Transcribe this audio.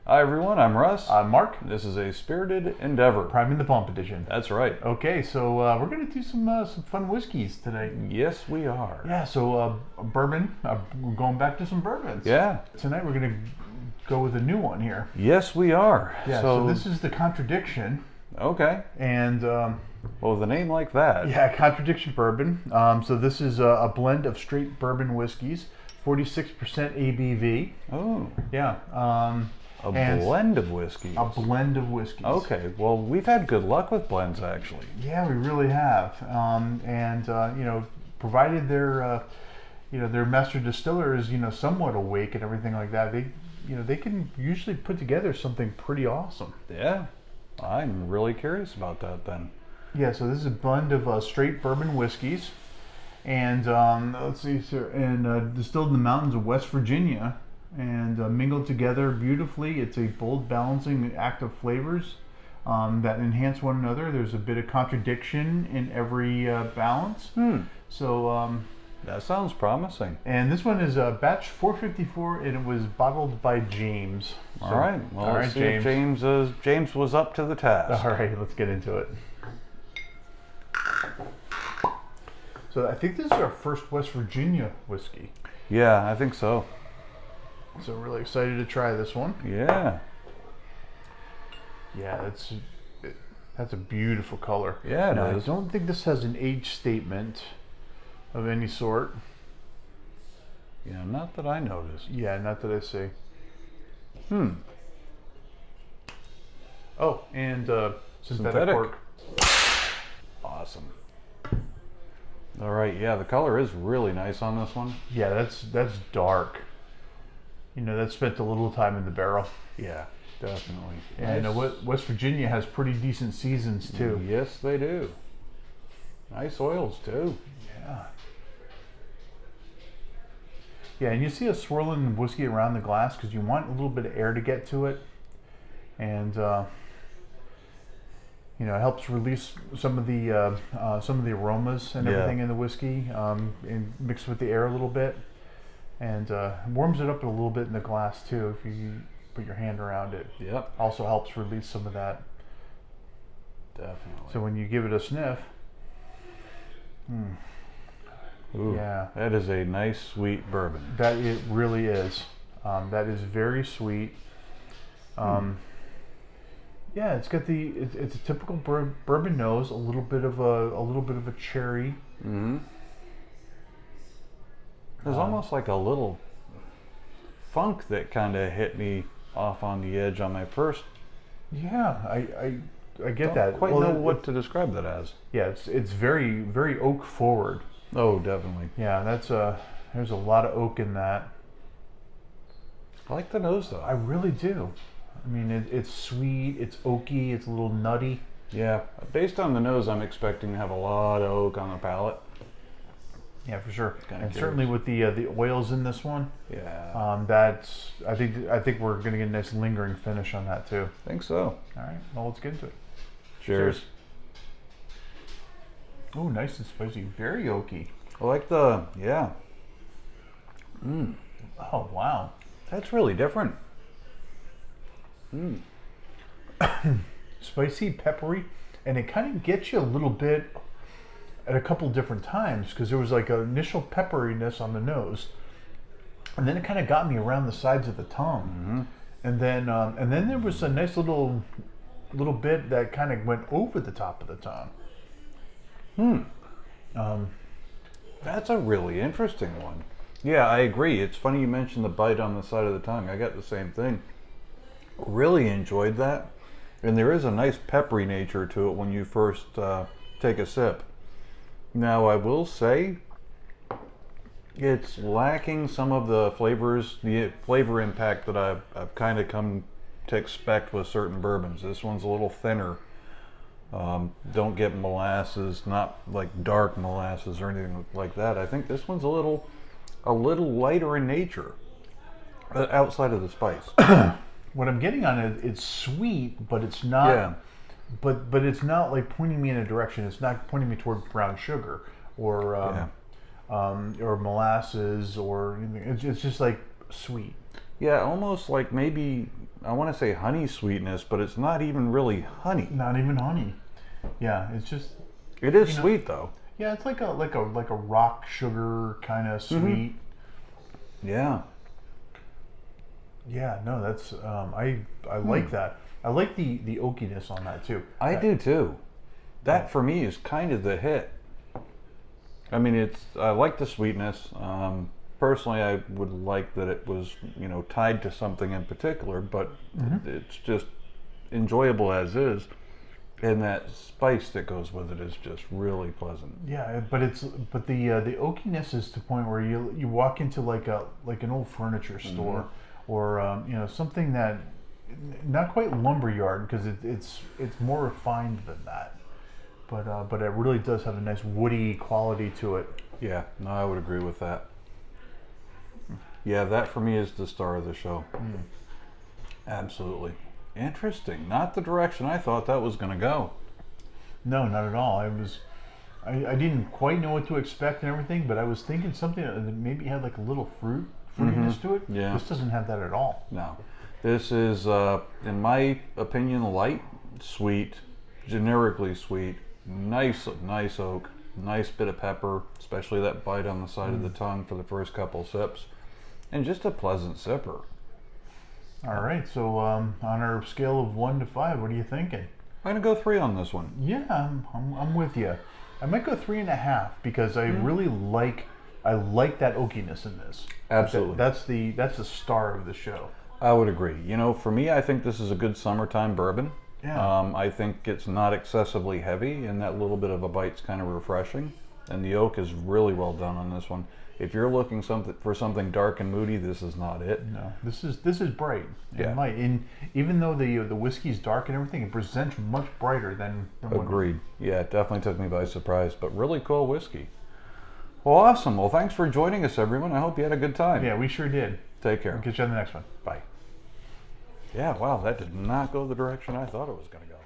Hi everyone, I'm Russ. I'm Mark. This is a spirited endeavor. Priming the Pump edition. That's right. Okay, so we're going to do some fun whiskeys today. Yes, we are. Yeah, so bourbon. We're going back to some bourbons. Yeah. Tonight we're going to go with a new one here. Yes, we are. Yeah, so this is the Contradiction. Okay. And well, with a name like that. yeah, Contradiction bourbon. So this is a blend of straight bourbon whiskeys, 46% ABV. Oh. Yeah. A blend of whiskeys. A blend of whiskeys. Okay. Well, we've had good luck with blends, actually. Yeah, we really have. Provided their master distiller is, somewhat awake and everything like that, they can usually put together something pretty awesome. Yeah. I'm really curious about that then. Yeah, so this is a blend of straight bourbon whiskeys, and let's see, sir, and distilled in the mountains of West Virginia, and mingled together beautifully. It's a bold, balancing act of flavors that enhance one another. There's a bit of contradiction in every balance. So that sounds promising. And this one is batch 454, and it was bottled by James. All right. Well, let's see if James was up to the task. All right, let's get into it. So I think this is our first West Virginia whiskey. Yeah, I think so. So really excited to try this one. Yeah. Yeah, that's a beautiful color. Yeah, now, it is. I don't think this has an age statement of any sort. Yeah, not that I noticed. Yeah, not that I see. Oh, and synthetic cork. Awesome. All right, yeah, the color is really nice on this one. Yeah, that's dark. That spent a little time in the barrel. Yeah, definitely. And West Virginia has pretty decent seasons too. Yes, they do. Nice oils too. Yeah. Yeah, and you see us swirling whiskey around the glass because you want a little bit of air to get to it, and it helps release some of the aromas and everything in the whiskey, and mixed with the air a little bit, and warms it up a little bit in the glass too if you put your hand around it. Yep. Also helps release some of that. Definitely. So when you give it a sniff, ooh, yeah, that is a nice sweet bourbon. that it really is. That is very sweet. Yeah, it's got it's a typical bourbon nose, a little bit of a cherry. Mm-hmm. There's almost like a little funk that kind of hit me off on the edge on my first. Yeah, I get that. Quite know what to describe that as. Yeah, it's very, very oak forward. Oh, definitely. Yeah, there's a lot of oak in that. I like the nose though. I really do. I mean, it's sweet, it's oaky, it's a little nutty. Yeah, based on the nose, I'm expecting to have a lot of oak on the palate. Yeah, for sure. Kinda And curious. certainly with the oils in this one, Yeah. I think we're gonna get a nice lingering finish on that too. I think so. All right, well, let's get into it. Cheers. Oh, nice and spicy, very oaky. I like the, yeah. Oh wow, That's really different. spicy, peppery, and it kind of gets you a little bit at a couple different times because there was like an initial pepperiness on the nose, and then it kind of got me around the sides of the tongue, and then there was a nice little bit that kind of went over the top of the tongue. That's a really interesting one. Yeah, I agree. It's funny you mentioned the bite on the side of the tongue. I got the same thing. Really enjoyed that. And there is a nice peppery nature to it when you first take a sip. Now, I will say it's lacking some of the flavors, the flavor impact that I've kind of come to expect with certain bourbons. This one's a little thinner. Don't get molasses, not like dark molasses or anything like that. I think this one's a little lighter in nature, outside of the spice. What I'm getting on it, it's sweet, but it's not. Yeah. But it's not like pointing me in a direction. It's not pointing me toward brown sugar or molasses or anything. It's just like sweet. Yeah, almost like maybe I want to say honey sweetness, but it's not even really honey. Not even honey. Yeah, it's just. It is sweet though. Yeah, it's like a rock sugar kind of sweet. Yeah. Yeah, no, that's I like that. I like the oakiness on that too. I do too. That for me is kind of the hit. I mean, I like the sweetness. Personally, I would like that it was, tied to something in particular, but it's just enjoyable as is. And that spice that goes with it is just really pleasant. Yeah, but the oakiness is to the point where you walk into like an old furniture store, or something that not quite lumberyard, because it's more refined than that. But it really does have a nice woody quality to it. Yeah, no, I would agree with that. Yeah, that for me is the star of the show. Absolutely. Interesting. Not the direction I thought that was going to go. No, not at all. I didn't quite know what to expect and everything, but I was thinking something that maybe had like a little fruitiness to it. Yeah. This doesn't have that at all. No. This is, in my opinion, light, sweet, generically sweet, nice oak, nice bit of pepper, especially that bite on the side of the tongue for the first couple sips, and just a pleasant sipper. All right, so on our scale of 1 to 5, what are you thinking? I'm gonna go 3 on this one. Yeah, I'm with you. I might go 3.5 because I really like that oakiness in this. Absolutely. That's the star of the show. I would agree. For me, I think this is a good summertime bourbon. Yeah. I think it's not excessively heavy, and that little bit of a bite's kind of refreshing. And the oak is really well done on this one. If you're looking for something dark and moody, this is not it. No, this is bright. Yeah. And even though the whiskey's dark and everything, it presents much brighter than Agreed. Yeah, it definitely took me by surprise, but really cool whiskey. Well, awesome. Well, thanks for joining us, everyone. I hope you had a good time. Yeah, we sure did. Take care. I'll catch you on the next one. Bye. Yeah, wow, that did not go the direction I thought it was going to go.